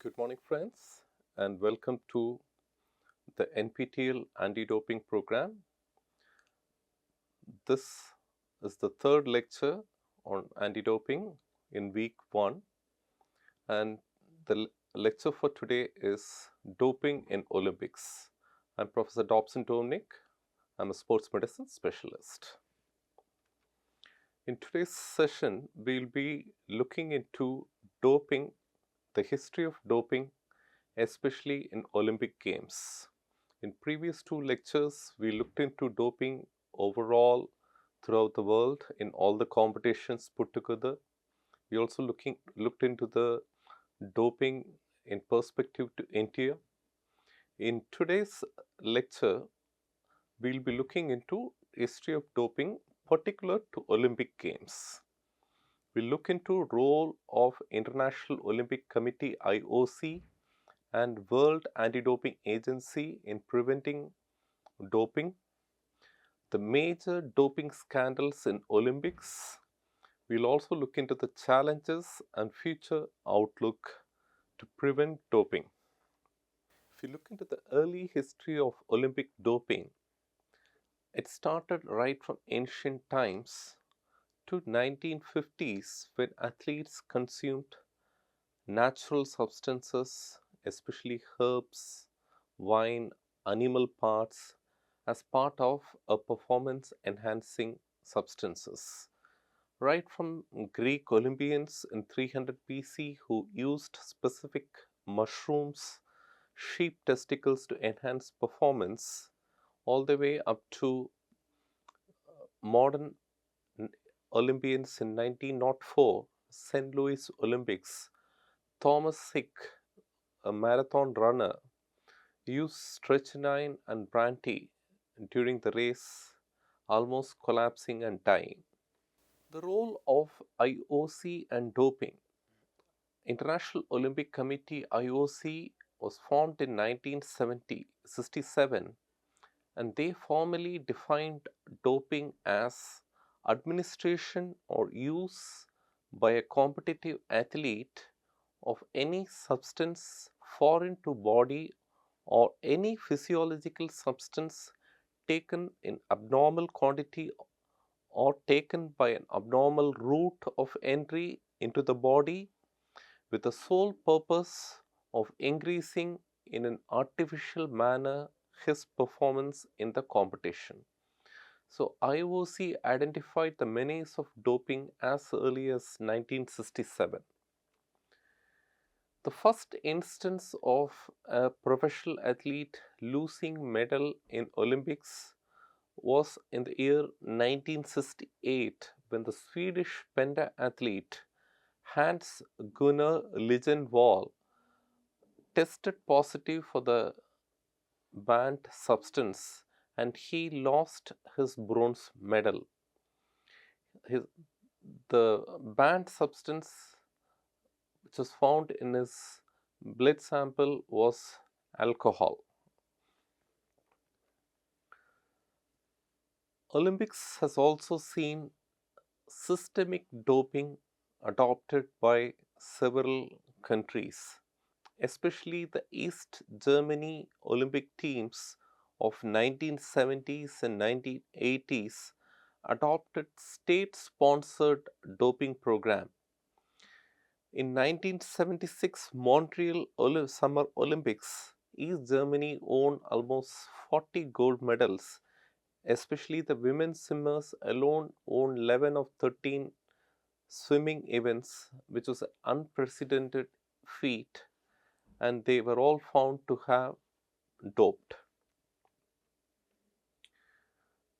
Good morning, friends, and welcome to the NPTEL Anti-Doping Program. This is the third lecture on anti-doping in week 1, and the lecture for today is Doping in Olympics. I'm Professor Dobson Dominic. I'm a sports medicine specialist. In today's session, we'll be looking into doping, the history of doping, especially in Olympic Games. In previous two lectures, we looked into doping overall throughout the world in all the competitions put together. We also looked into the doping in perspective to India. In today's lecture, we'll be looking into history of doping particular to Olympic Games. We'll look into role of International Olympic Committee IOC and World Anti-Doping Agency in preventing doping, the major doping scandals in Olympics. We'll also look into the challenges and future outlook to prevent doping. If you look into the early history of Olympic doping, it started right from ancient times to 1950s when athletes consumed natural substances, especially herbs, wine, animal parts, as part of a performance enhancing substances. Right from Greek Olympians in 300 BC who used specific mushrooms, sheep testicles to enhance performance, all the way up to modern Olympians in 1904, St. Louis Olympics. Thomas Hick, a marathon runner, used strychnine and brandy during the race, almost collapsing and dying. The role of IOC and doping. International Olympic Committee IOC was formed in 1967 and they formally defined doping as administration or use by a competitive athlete of any substance foreign to body or any physiological substance taken in abnormal quantity or taken by an abnormal route of entry into the body with the sole purpose of increasing in an artificial manner his performance in the competition. So IOC identified the menace of doping as early as 1967. The first instance of a professional athlete losing medal in Olympics was in the year 1968 when the Swedish pentathlete Hans Gunnar Ligenvall tested positive for the banned substance and he lost his bronze medal. The banned substance which was found in his blood sample was alcohol. Olympics has also seen systemic doping adopted by several countries, especially the East Germany Olympic teams of 1970s and 1980s adopted state-sponsored doping program. In 1976 Montreal Summer Olympics, East Germany won almost 40 gold medals. Especially the women swimmers alone won 11 of 13 swimming events, which was an unprecedented feat, and they were all found to have doped.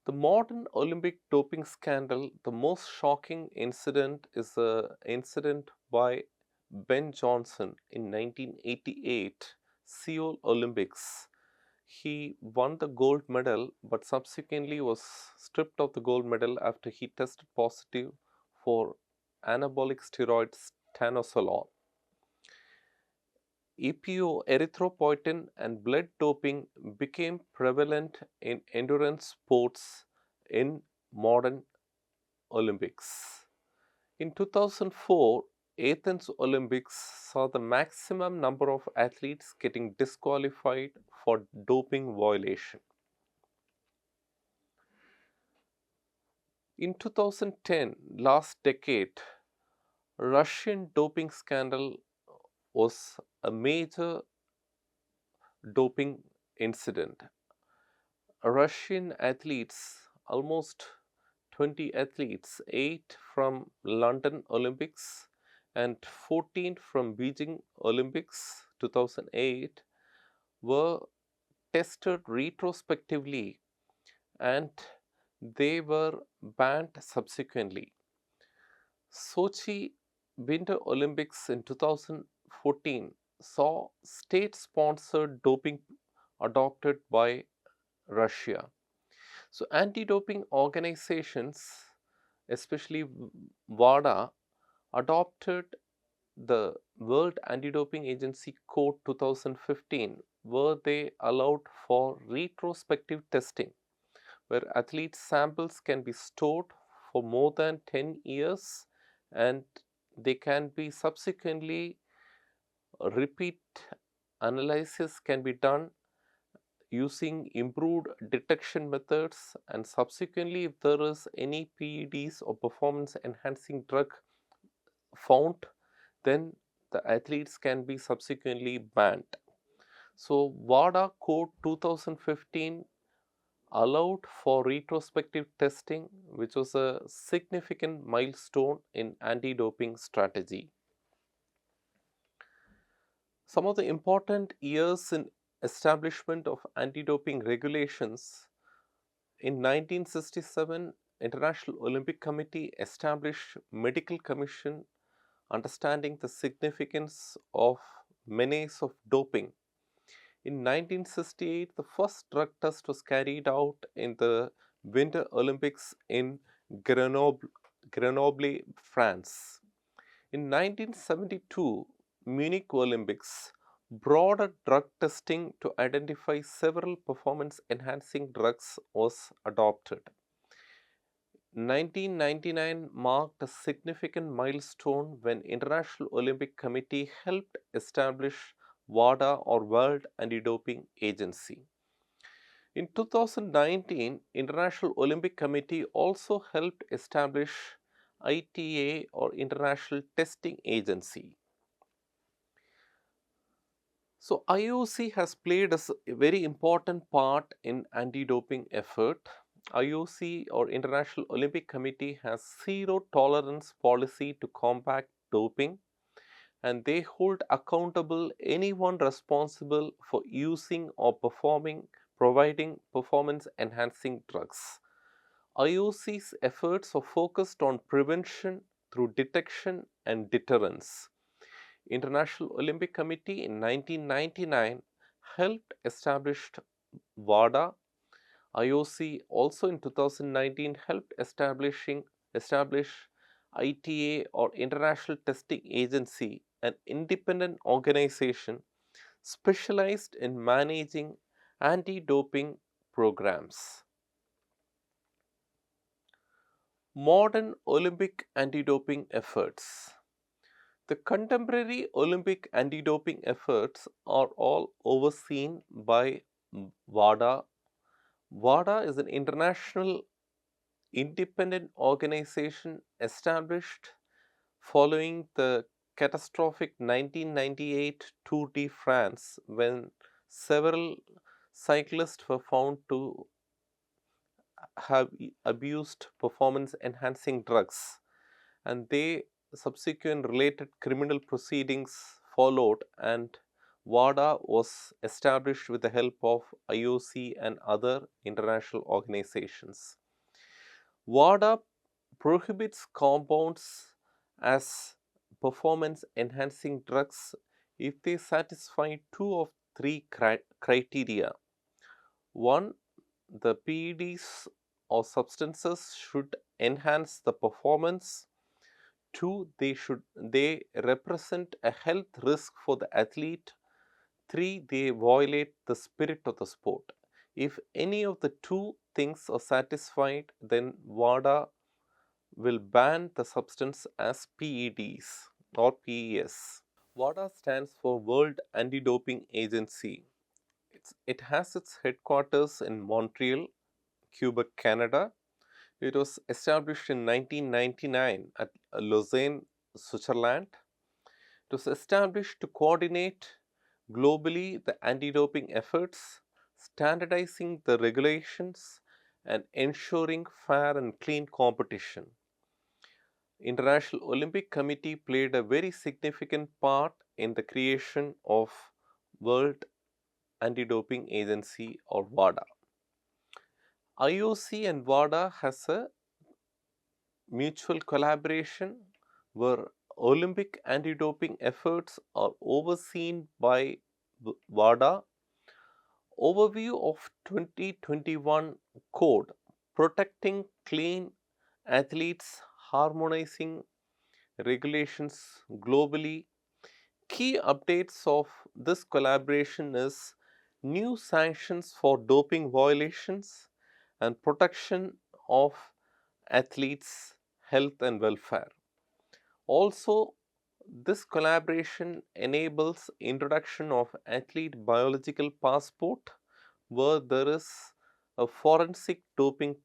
The modern Olympic doping scandal, the most shocking incident is the incident by Ben Johnson in 1988 Seoul Olympics. He won the gold medal but subsequently was stripped of the gold medal after he tested positive for anabolic steroids tanosolol. EPO, erythropoietin, and blood doping became prevalent in endurance sports in modern Olympics. In 2004, Athens Olympics saw the maximum number of athletes getting disqualified for doping violation. In 2010, last decade, Russian doping scandal was a major doping incident. Russian athletes, almost 20 athletes, 8 from London Olympics and 14 from Beijing Olympics 2008, were tested retrospectively and they were banned subsequently. Sochi Winter Olympics in 2014 saw state sponsored doping adopted by Russia. So, anti doping organizations, especially WADA, adopted the World Anti Doping Agency Code 2015, where they allowed for retrospective testing, where athlete samples can be stored for more than 10 years and they can be subsequently repeat analysis can be done using improved detection methods, and subsequently if there is any PEDs or performance enhancing drug found, then the athletes can be subsequently banned. So WADA Code 2015 allowed for retrospective testing, which was a significant milestone in anti-doping strategy. Some of the important years in establishment of anti-doping regulations: in 1967, International Olympic Committee established Medical Commission understanding the significance of menace of doping. In 1968, the first drug test was carried out in the Winter Olympics in Grenoble, France. In 1972, Munich Olympics, broader drug testing to identify several performance enhancing drugs was adopted. 1999 marked a significant milestone when International Olympic Committee helped establish WADA or World Anti-Doping Agency. In 2019, International Olympic Committee also helped establish ITA or International Testing Agency. So IOC has played a very important part in anti-doping effort. IOC or International Olympic Committee has zero tolerance policy to combat doping, and they hold accountable anyone responsible for using or providing performance enhancing drugs. IOC's efforts are focused on prevention through detection and deterrence. International Olympic Committee in 1999 helped establish WADA. IOC also in 2019 helped establish ITA or International Testing Agency, an independent organization specialized in managing anti-doping programs. Modern Olympic anti-doping efforts. The contemporary Olympic anti-doping efforts are all overseen by WADA. WADA is an international independent organization established following the catastrophic 1998 Tour de France, when several cyclists were found to have abused performance enhancing drugs, and they subsequent related criminal proceedings followed, and WADA was established with the help of IOC and other international organizations. WADA prohibits compounds as performance enhancing drugs if they satisfy two of three criteria. One, the PEDs or substances should enhance the performance. Two, they represent a health risk for the athlete. Three, they violate the spirit of the sport. If any of the two things are satisfied, then WADA will ban the substance as PEDs. or PES. WADA stands for World Anti-Doping Agency. It has its headquarters in Montreal, Quebec, Canada. It was established in 1999 at Lausanne, Switzerland. It was established to coordinate globally the anti-doping efforts, standardizing the regulations, and ensuring fair and clean competition. International Olympic Committee played a very significant part in the creation of World Anti-Doping Agency or WADA. IOC and WADA has a mutual collaboration where Olympic anti-doping efforts are overseen by WADA. Overview of 2021 Code Protecting Clean Athletes, Harmonizing Regulations Globally. Key updates of this collaboration is new sanctions for doping violations and protection of athletes' health and welfare. Also, this collaboration enables introduction of athlete biological passport where there is a forensic doping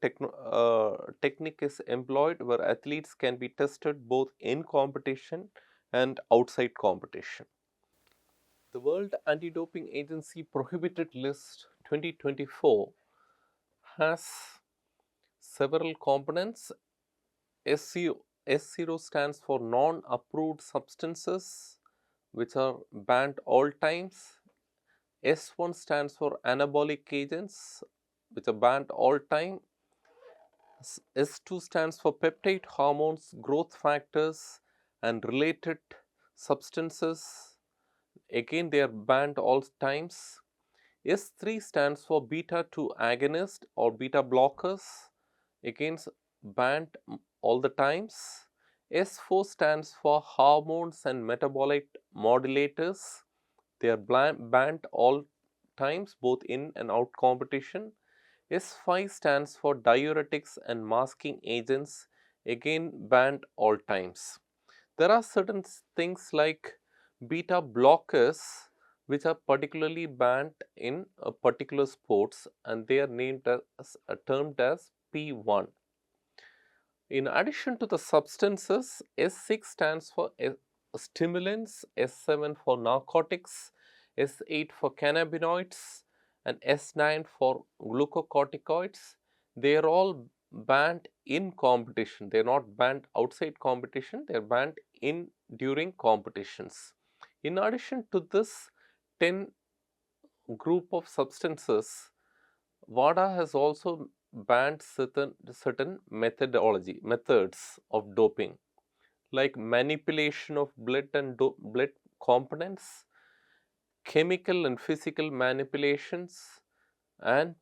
technique is employed where athletes can be tested both in competition and outside competition. The World Anti-Doping Agency Prohibited List 2024 has several components. S0 stands for non-approved substances which are banned all times. S1 stands for anabolic agents which are banned all time. S2 stands for peptide hormones, growth factors and related substances. Again, they are banned all times. S3 stands for beta 2 agonist or beta blockers. Again, banned all the times. S4 stands for hormones and metabolite modulators. They are banned all times, both in and out competition. S5 stands for diuretics and masking agents, again banned all times. There are certain things like beta blockers which are particularly banned in particular sports and they are named as termed as P1. In addition to the substances, S6 stands for stimulants, S7 for narcotics, S8 for cannabinoids, and S9 for glucocorticoids. They are all banned in competition. They are not banned outside competition, they are banned in during competitions. In addition to this 10 group of substances, WADA has also banned certain methods of doping like manipulation of blood and blood components, chemical and physical manipulations, and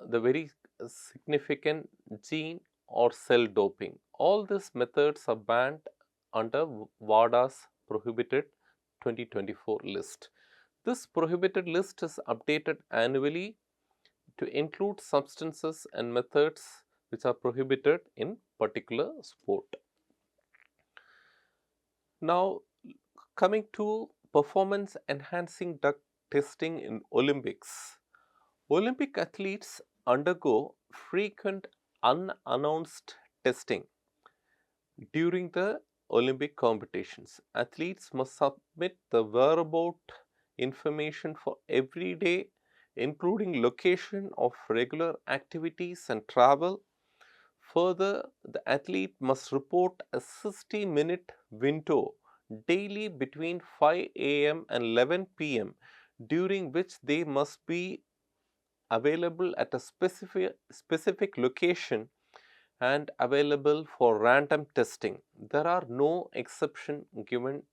the very significant gene or cell doping. All these methods are banned under WADA's prohibited 2024 list. This prohibited list is updated annually to include substances and methods which are prohibited in particular sport. Now, coming to performance enhancing drug testing in Olympics. Olympic athletes undergo frequent unannounced testing during the Olympic competitions. Athletes must submit the whereabout information for every day, including location of regular activities and travel. Further, the athlete must report a 60-minute window daily between 5 a.m. and 11 p.m., during which they must be available at a specific location and available for random testing. There are no exception given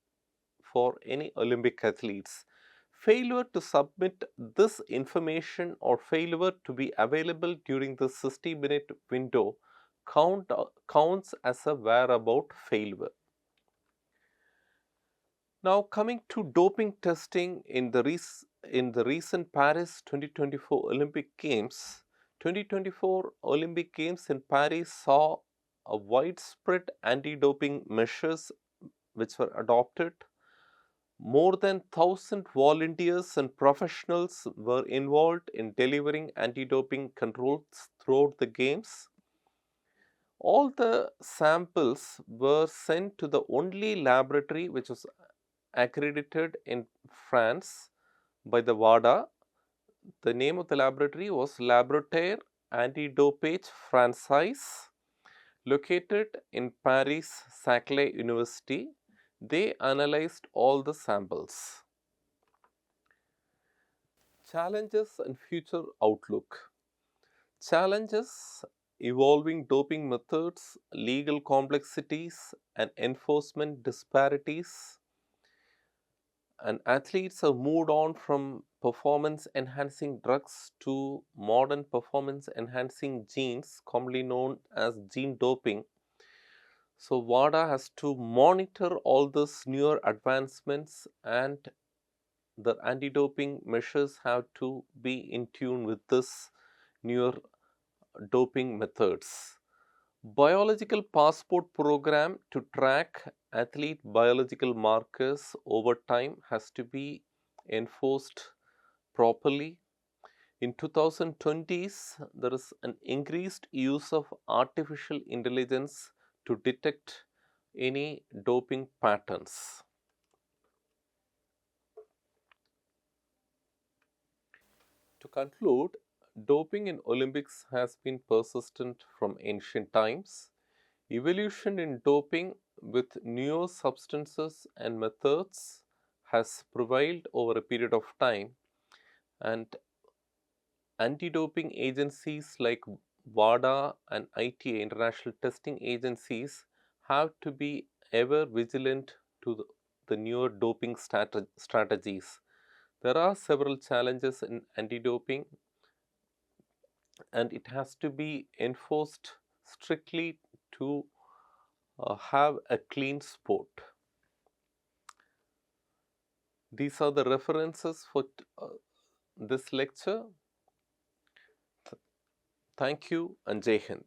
for any Olympic athletes. Failure to submit this information or failure to be available during the 60-minute window counts as a whereabout failure. Now coming to doping testing in the recent Paris 2024 Olympic Games. 2024 Olympic Games in Paris saw a widespread anti-doping measures which were adopted. More than 1,000 volunteers and professionals were involved in delivering anti-doping controls throughout the games. All the samples were sent to the only laboratory which was accredited in France by the WADA. The name of the laboratory was Laboratoire Antidopage Française, located in Paris Saclay University. They analyzed all the samples. Challenges and future outlook. Challenges: evolving doping methods, legal complexities, and enforcement disparities. And athletes have moved on from performance enhancing drugs to modern performance enhancing genes, commonly known as gene doping. So, WADA has to monitor all these newer advancements, and the anti doping measures have to be in tune with this newer doping methods. Biological passport program to track athlete biological markers over time has to be enforced properly. In 2020s, there is an increased use of artificial intelligence to detect any doping patterns. To conclude, doping in Olympics has been persistent from ancient times. Evolution in doping with newer substances and methods has prevailed over a period of time, and anti-doping agencies like WADA and ITA, International Testing Agencies, have to be ever vigilant to the newer doping strategies. There are several challenges in anti-doping, and it has to be enforced strictly to have a clean sport. These are the references for this lecture. Thank you and Jai Hind.